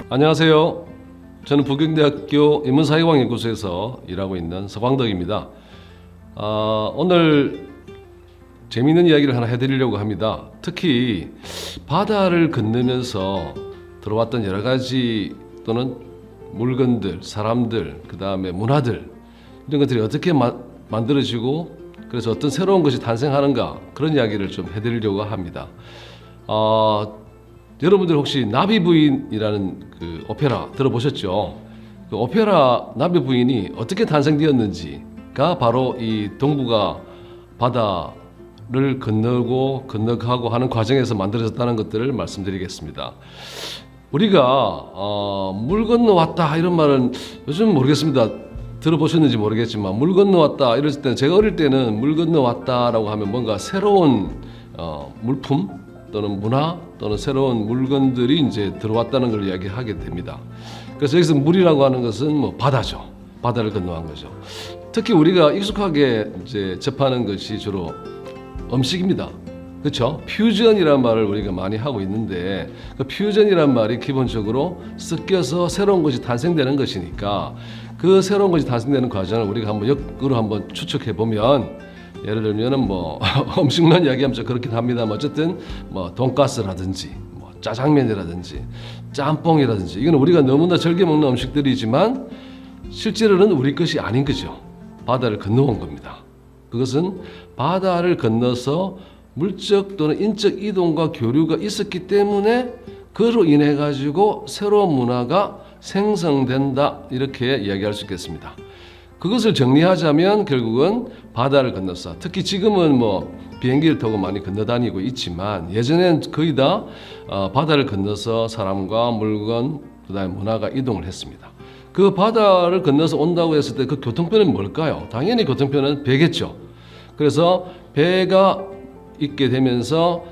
안녕하세요. 저는 부경대학교 인문사회과학연구소에서 일하고 있는 서광덕입니다. 오늘 재미있는 이야기를 하나 해드리려고 합니다. 특히 바다를 건너면서 들어왔던 여러 가지 또는 물건들, 사람들, 그 다음에 문화들 이런 것들이 어떻게 만들어지고 그래서 어떤 새로운 것이 탄생하는가 그런 이야기를 좀 해드리려고 합니다. 여러분들 혹시 나비 부인이라는 그 오페라 들어보셨죠? 그 오페라 나비 부인이 어떻게 탄생되었는지가 바로 이 동북아 바다를 건너가고 하는 과정에서 만들어졌다는 것들을 말씀드리겠습니다. 우리가 물 건너왔다 이런 말은 요즘 모르겠습니다. 들어보셨는지 모르겠지만 물 건너왔다 이럴 때는 제가 어릴 때는 물 건너왔다라고 하면 뭔가 새로운 물품 또는 문화 또는 새로운 물건들이 이제 들어왔다는 걸 이야기하게 됩니다. 그래서 여기서 물이라고 하는 것은 뭐 바다죠. 바다를 건너간 거죠. 특히 우리가 익숙하게 이제 접하는 것이 주로 음식입니다. 그렇죠? 퓨전이라는 말을 우리가 많이 하고 있는데 그 퓨전이라는 말이 기본적으로 섞여서 새로운 것이 탄생되는 것이니까 그 새로운 것이 탄생되는 과정을 우리가 한번 역으로 한번 추측해 보면 예를 들면은 뭐 음식만 이야기하면 좀 그렇긴 합니다만 어쨌든 뭐 돈가스라든지 뭐 짜장면이라든지 짬뽕이라든지 이건 우리가 너무나 즐겨 먹는 음식들이지만 실제로는 우리 것이 아닌 거죠. 바다를 건너온 겁니다. 그것은 바다를 건너서 물적 또는 인적 이동과 교류가 있었기 때문에 그로 인해 가지고 새로운 문화가 생성된다 이렇게 이야기할 수 있겠습니다. 그것을 정리하자면 결국은 바다를 건너서 특히 지금은 뭐 비행기를 타고 많이 건너다니고 있지만 예전엔 거의 다 바다를 건너서 사람과 물건 그다음에 문화가 이동을 했습니다. 그 바다를 건너서 온다고 했을 때 그 교통편은 뭘까요? 당연히 교통편은 배겠죠. 그래서 배가 있게 되면서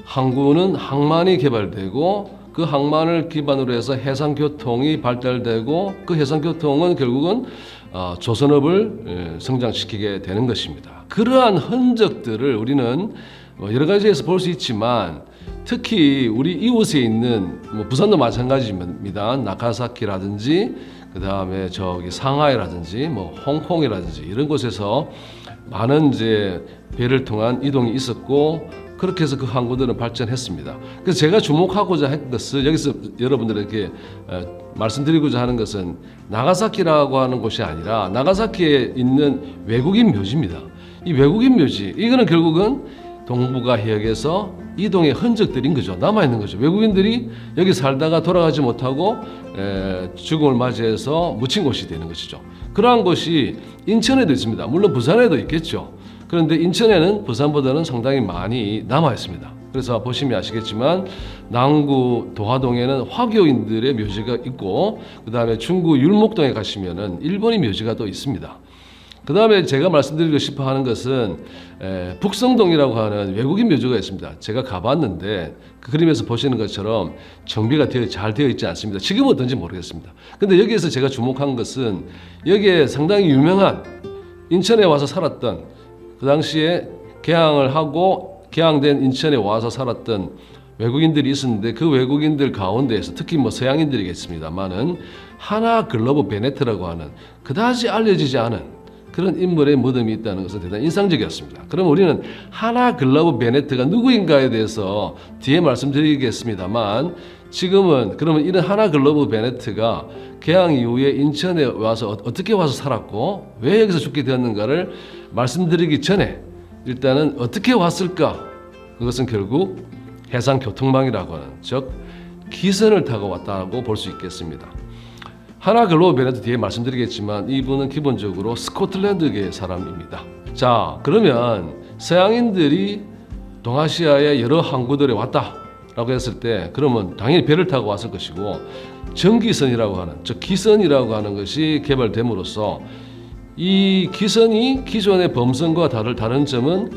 항구는 항만이 개발되고 그 항만을 기반으로 해서 해상교통이 발달되고 그 해상교통은 결국은 조선업을 성장시키게 되는 것입니다. 그러한 흔적들을 우리는 여러 가지에서 볼 수 있지만 특히 우리 이웃에 있는 부산도 마찬가지입니다. 나가사키라든지 그 다음에 저기 상하이라든지 뭐 홍콩이라든지 이런 곳에서 많은 이제 배를 통한 이동이 있었고 그렇게 해서 그 항구들은 발전했습니다. 그래서 제가 주목하고자 한 것은 여기서 여러분들에게 말씀드리고자 하는 것은 나가사키라고 하는 곳이 아니라 나가사키에 있는 외국인 묘지입니다. 이 외국인 묘지 이거는 결국은 동북아 해역에서 이동의 흔적들인 거죠. 남아있는 거죠. 외국인들이 여기 살다가 돌아가지 못하고 죽음을 맞이해서 묻힌 곳이 되는 것이죠. 그러한 곳이 인천에도 있습니다. 물론 부산에도 있겠죠. 그런데 인천에는 부산보다는 상당히 많이 남아 있습니다. 그래서 보시면 아시겠지만 남구 도화동에는 화교인들의 묘지가 있고 그 다음에 중구 율목동에 가시면은 일본인 묘지가 또 있습니다. 그 다음에 제가 말씀드리고 싶어 하는 것은 북성동이라고 하는 외국인 묘지가 있습니다. 제가 가봤는데 그 그림에서 보시는 것처럼 정비가 잘 되어 있지 않습니다. 지금은 어떤지 모르겠습니다. 근데 여기에서 제가 주목한 것은 여기에 상당히 유명한 인천에 와서 살았던 그 당시에 개항을 하고 개항된 인천에 와서 살았던 외국인들이 있었는데 그 외국인들 가운데에서 특히 뭐 서양인들이겠습니다만은 하나 글로브 베네트라고 하는 그다지 알려지지 않은 그런 인물의 무덤이 있다는 것은 대단히 인상적이었습니다. 그럼 우리는 하나 글로브 베네트가 누구인가에 대해서 뒤에 말씀드리겠습니다만 지금은 그러면 이런 하나 글로브 베네트가 개항 이후에 인천에 와서 어떻게 와서 살았고 왜 여기서 죽게 되었는가를 말씀드리기 전에 일단은 어떻게 왔을까? 그것은 결국 해상교통망이라고 하는 즉 기선을 타고 왔다고 볼 수 있겠습니다. 하나 글로브 베네트 뒤에 말씀드리겠지만 이분은 기본적으로 스코틀랜드계 사람입니다. 자, 그러면 서양인들이 동아시아의 여러 항구들에 왔다라고 했을 때 그러면 당연히 배를 타고 왔을 것이고 전기선이라고 하는 즉 기선이라고 하는 것이 개발됨으로써 이 기선이 기존의 범선과 다른 점은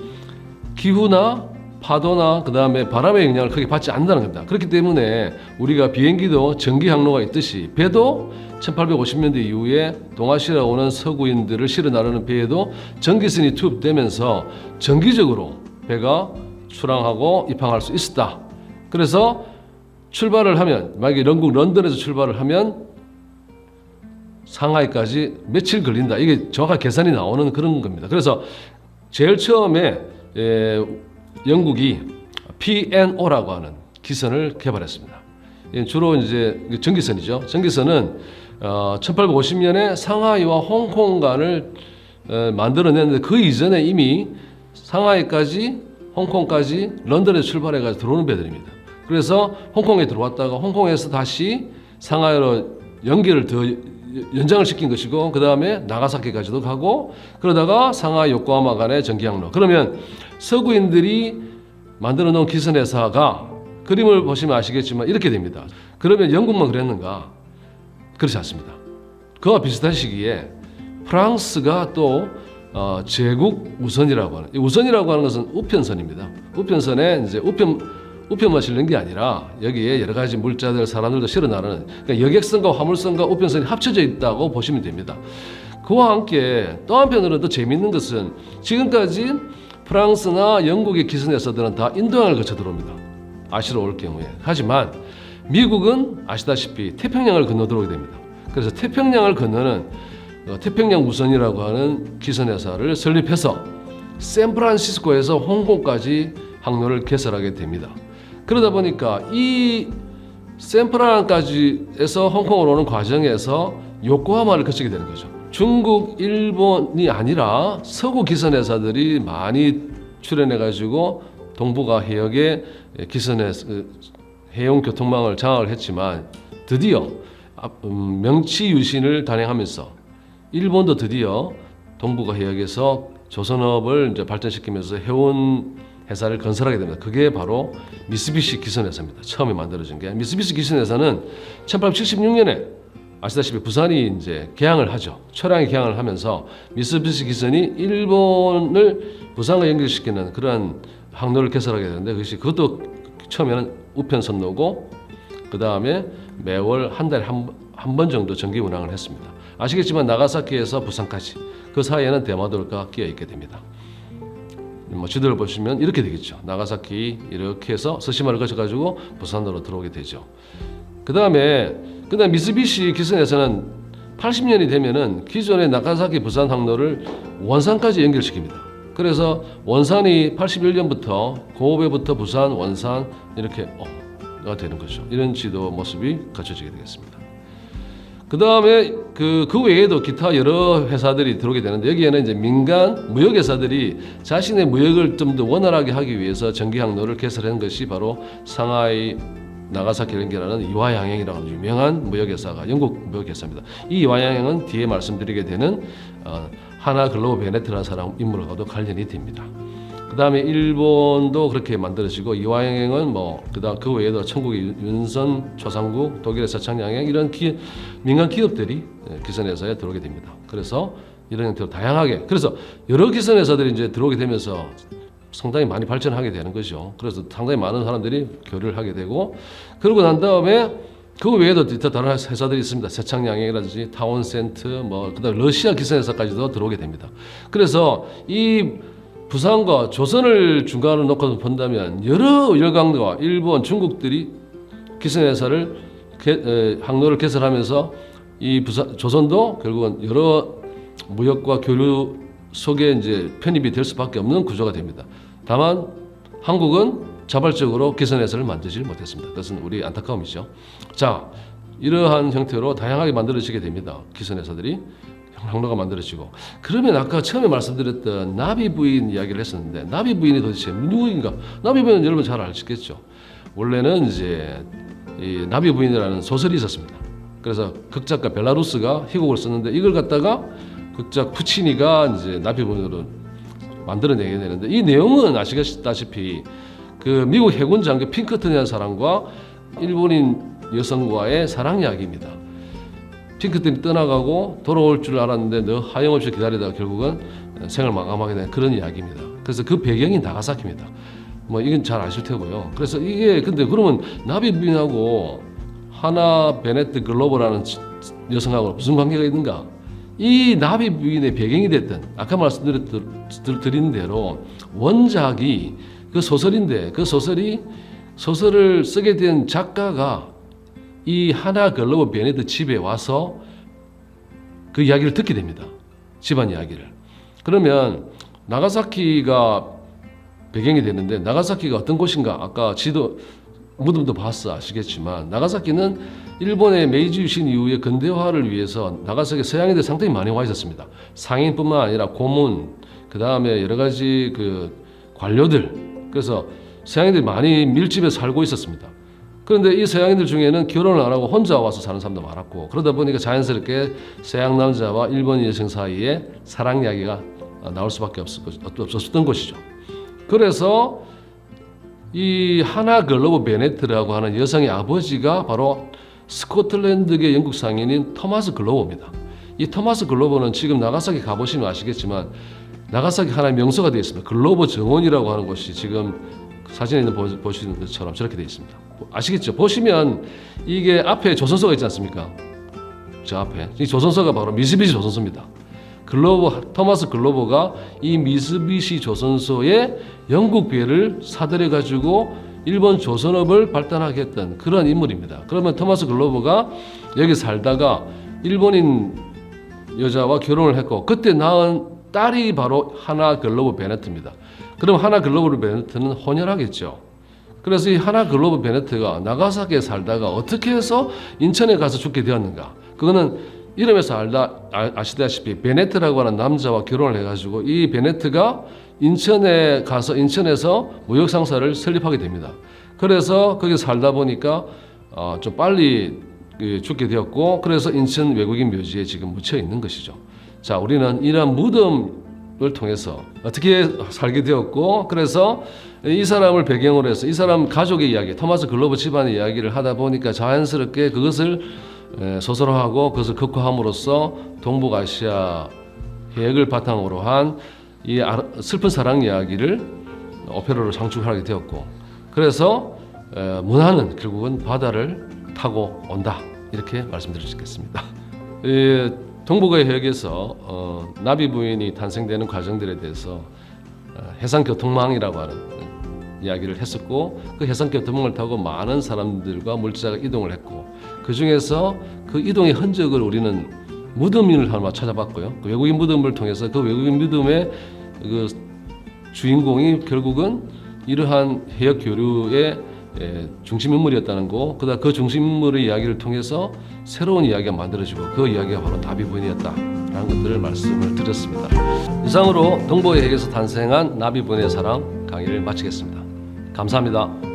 기후나 파도나 그 다음에 바람의 영향을 크게 받지 않는다는 겁니다. 그렇기 때문에 우리가 비행기도 전기 항로가 있듯이 배도 1850년대 이후에 동아시아에 오는 서구인들을 실어 나르는 배에도 전기선이 투입되면서 정기적으로 배가 출항하고 입항할 수 있었다. 그래서 출발을 하면 만약에 영국 런던에서 출발을 하면 상하이까지 며칠 걸린다. 이게 정확한 계산이 나오는 그런 겁니다. 그래서 제일 처음에 영국이 P&O라고 하는 기선을 개발했습니다. 주로 이제 전기선이죠. 전기선은 1850년에 상하이와 홍콩 간을 만들어냈는데 그 이전에 이미 상하이까지 홍콩까지 런던에 출발해가지고 들어오는 배들입니다. 그래서 홍콩에 들어왔다가 홍콩에서 다시 상하이로 연결을 더 연장을 시킨 것이고 그 다음에 나가사키까지도 가고 그러다가 상하이 요코하마 간의 전기항로. 그러면 서구인들이 만들어 놓은 기선회사가 그림을 보시면 아시겠지만 이렇게 됩니다. 그러면 영국만 그랬는가? 그렇지 않습니다. 그와 비슷한 시기에 프랑스가 또 제국 우선이라고 하는, 우선이라고 하는 것은 우편선입니다. 우편선에 이제 우편만 실는 게 아니라 여기에 여러 가지 물자들, 사람들도 실어 나르는, 그러니까 여객선과 화물선과 우편선이 합쳐져 있다고 보시면 됩니다. 그와 함께 또 한편으로는 더 재미있는 것은 지금까지 프랑스나 영국의 기선회사들은 다 인도양을 거쳐 들어옵니다. 아시로 올 경우에. 하지만 미국은 아시다시피 태평양을 건너 들어오게 됩니다. 그래서 태평양을 건너는 태평양 우선이라고 하는 기선회사를 설립해서 샌프란시스코에서 홍콩까지 항로를 개설하게 됩니다. 그러다 보니까 이 샌프란까지에서 홍콩으로 오는 과정에서 요코하마를 거치게 되는 거죠. 중국, 일본이 아니라 서구 기선회사들이 많이 출현해가지고 동북아 해역의 해용 교통망을 장악을 했지만 드디어 명치 유신을 단행하면서 일본도 드디어 동북아 해역에서 조선업을 이제 발전시키면서 해운 회사를 건설하게 됩니다. 그게 바로 미쓰비시 기선회사입니다. 처음에 만들어진 게. 미쓰비시 기선회사는 1876년에 아시다시피 부산이 이제 개항을 하죠. 철항이 개항을 하면서 미쓰비시 기선이 일본을 부산과 연결시키는 그러한 항로를 개설하게 되는데 그것도 처음에는 우편선로고 그 다음에 매월 한 달에 한 번 정도 정기 운항을 했습니다. 아시겠지만 나가사키에서 부산까지 그 사이에는 대마도가 끼어 있게 됩니다. 지도를 보시면 이렇게 되겠죠. 나가사키 이렇게 해서 서시마를 거쳐가지고 부산으로 들어오게 되죠. 그 다음에 미쓰비시 기선에서는 80년이 되면은 기존의 나가사키 부산 항로를 원산까지 연결시킵니다. 그래서 원산이 81년부터 고베부터 부산, 원산 이렇게가 되는 거죠. 이런 지도 모습이 갖춰지게 되겠습니다. 그 다음에 그 외에도 기타 여러 회사들이 들어오게 되는데 여기에는 이제 민간 무역회사들이 자신의 무역을 좀 더 원활하게 하기 위해서 전기항로를 개설한 것이 바로 상하이 나가사키를 연결하는 이화양행이라는 유명한 무역회사가 영국 무역회사입니다. 이 이화양행은 뒤에 말씀드리게 되는 하나 글로브 베네트라는 사람 인물과도 관련이 됩니다. 그 다음에 일본도 그렇게 만들어지고 이화양행은 그 외에도 천국의 윤선, 초상국, 독일의 서창양행 이런 민간 기업들이 기선회사에 들어오게 됩니다. 그래서 이런 형태로 다양하게 그래서 여러 기선회사들이 이제 들어오게 되면서 상당히 많이 발전하게 되는 거죠. 그래서 상당히 많은 사람들이 교류를 하게 되고 그러고 난 다음에 그 외에도 다른 회사들이 있습니다. 서창양행이라든지 타운센트 그다음에 러시아 기선회사까지도 들어오게 됩니다. 그래서 이 부산과 조선을 중간으로 놓고 본다면 여러 열강과 일본, 중국들이 기선회사를 항로를 개설하면서 이 조선도 결국은 여러 무역과 교류 속에 이제 편입이 될 수밖에 없는 구조가 됩니다. 다만 한국은 자발적으로 기선회사를 만들지 못했습니다. 그것은 우리 안타까움이죠. 자, 이러한 형태로 다양하게 만들어지게 됩니다. 기선회사들이. 항로가 만들어지고 그러면 아까 처음에 말씀드렸던 나비 부인 이야기를 했었는데 나비 부인이 도대체 누구인가? 나비 부인은 여러분 잘 아시겠죠. 원래는 이제 이 나비 부인이라는 소설이 있었습니다. 그래서 극작가 벨라루스가 희곡을 썼는데 이걸 갖다가 극작 푸치니가 이제 나비 부인으로 만들어내게 되는데 이 내용은 아시다시피 그 미국 해군 장교 핑커튼이라는 사람과 일본인 여성과의 사랑 이야기입니다. 핑크턴이 떠나가고 돌아올 줄 알았는데 너 하염없이 기다리다가 결국은 생을 마감하게 된 그런 이야기입니다. 그래서 그 배경이 나가사키입니다. 이건 잘 아실 테고요. 그래서 이게 근데 그러면 나비 부인하고 하나 베네트 글로버라는 여성하고 무슨 관계가 있는가? 이 나비 부인의 배경이 됐던 아까 말씀드린 대로 원작이 그 소설인데 그 소설이 소설을 쓰게 된 작가가 이 하나 글로버 베네트 집에 와서 그 이야기를 듣게 됩니다. 집안 이야기를. 그러면 나가사키가 배경이 되는데, 나가사키가 어떤 곳인가? 아까 지도 무덤도 봤어 아시겠지만, 나가사키는 일본의 메이지 유신 이후에 근대화를 위해서 나가사키 서양인들 상당히 많이 와 있었습니다. 상인뿐만 아니라 고문, 그 다음에 여러 가지 그 관료들, 그래서 서양인들이 많이 밀집해 살고 있었습니다. 그런데 이 서양인들 중에는 결혼을 안 하고 혼자 와서 사는 사람도 많았고, 그러다 보니까 자연스럽게 서양 남자와 일본 여성 사이에 사랑 이야기가 나올 수밖에 없었던 것이죠. 그래서 이 하나 글로버 베네트라고 하는 여성의 아버지가 바로 스코틀랜드계 영국 상인인 토마스 글로버입니다. 이 토마스 글로버는 지금 나가사키 가보시면 아시겠지만 나가사키 하나의 명소가 되어 있습니다. 글로버 정원이라고 하는 곳이 지금 사진에 있는 보시는 것처럼 저렇게 되어 있습니다. 아시겠죠? 보시면 이게 앞에 조선소가 있지 않습니까? 저 앞에 이 조선소가 바로 미쓰비시 조선소입니다. 토마스 글로버가 이 미쓰비시 조선소에 영국 배를 사들여 가지고 일본 조선업을 발달하게 했던 그런 인물입니다. 그러면 토마스 글로버가 여기 살다가 일본인 여자와 결혼을 했고, 그때 낳은 딸이 바로 하나 글로버 베네트입니다. 그럼 하나 글로버 베네트는 혼혈하겠죠. 그래서 이 하나 글로버 베네트가 나가사키에 살다가 어떻게 해서 인천에 가서 죽게 되었는가? 그거는 이름에서 아시다시피 베네트라고 하는 남자와 결혼을 해가지고 이 베네트가 인천에 가서 인천에서 무역상사를 설립하게 됩니다. 그래서 거기 살다 보니까 좀 빨리 죽게 되었고, 그래서 인천 외국인 묘지에 지금 묻혀 있는 것이죠. 자, 우리는 이러한 무덤을 통해서 어떻게 살게 되었고, 그래서 이 사람을 배경으로 해서 이 사람 가족의 이야기, 토마스 글로버 집안의 이야기를 하다 보니까 자연스럽게 그것을 소설화하고 그것을 극화함으로써 동북아시아 해역을 바탕으로 한 이 슬픈 사랑 이야기를 오페라로 장축하게 되었고, 그래서 문화는 결국은 바다를 타고 온다, 이렇게 말씀드릴 수 있겠습니다. 동북아 해역에서 나비 부인이 탄생되는 과정들에 대해서 해상교통망이라고 하는 이야기를 했었고, 그 해상교통망을 타고 많은 사람들과 물자가 이동을 했고, 그 중에서 그 이동의 흔적을 우리는 무덤인을 하나 찾아봤고요. 그 외국인 무덤을 통해서 그 외국인 무덤의 그 주인공이 결국은 이러한 해역 교류의 중심 인물이었다는 거, 그다음 그 중심 인물의 이야기를 통해서 새로운 이야기가 만들어지고, 그 이야기가 바로 나비 부인이었다라는 것들을 말씀을 드렸습니다. 이상으로 동북아 해역에서 탄생한 나비 부인의 사랑 강의를 마치겠습니다. 감사합니다.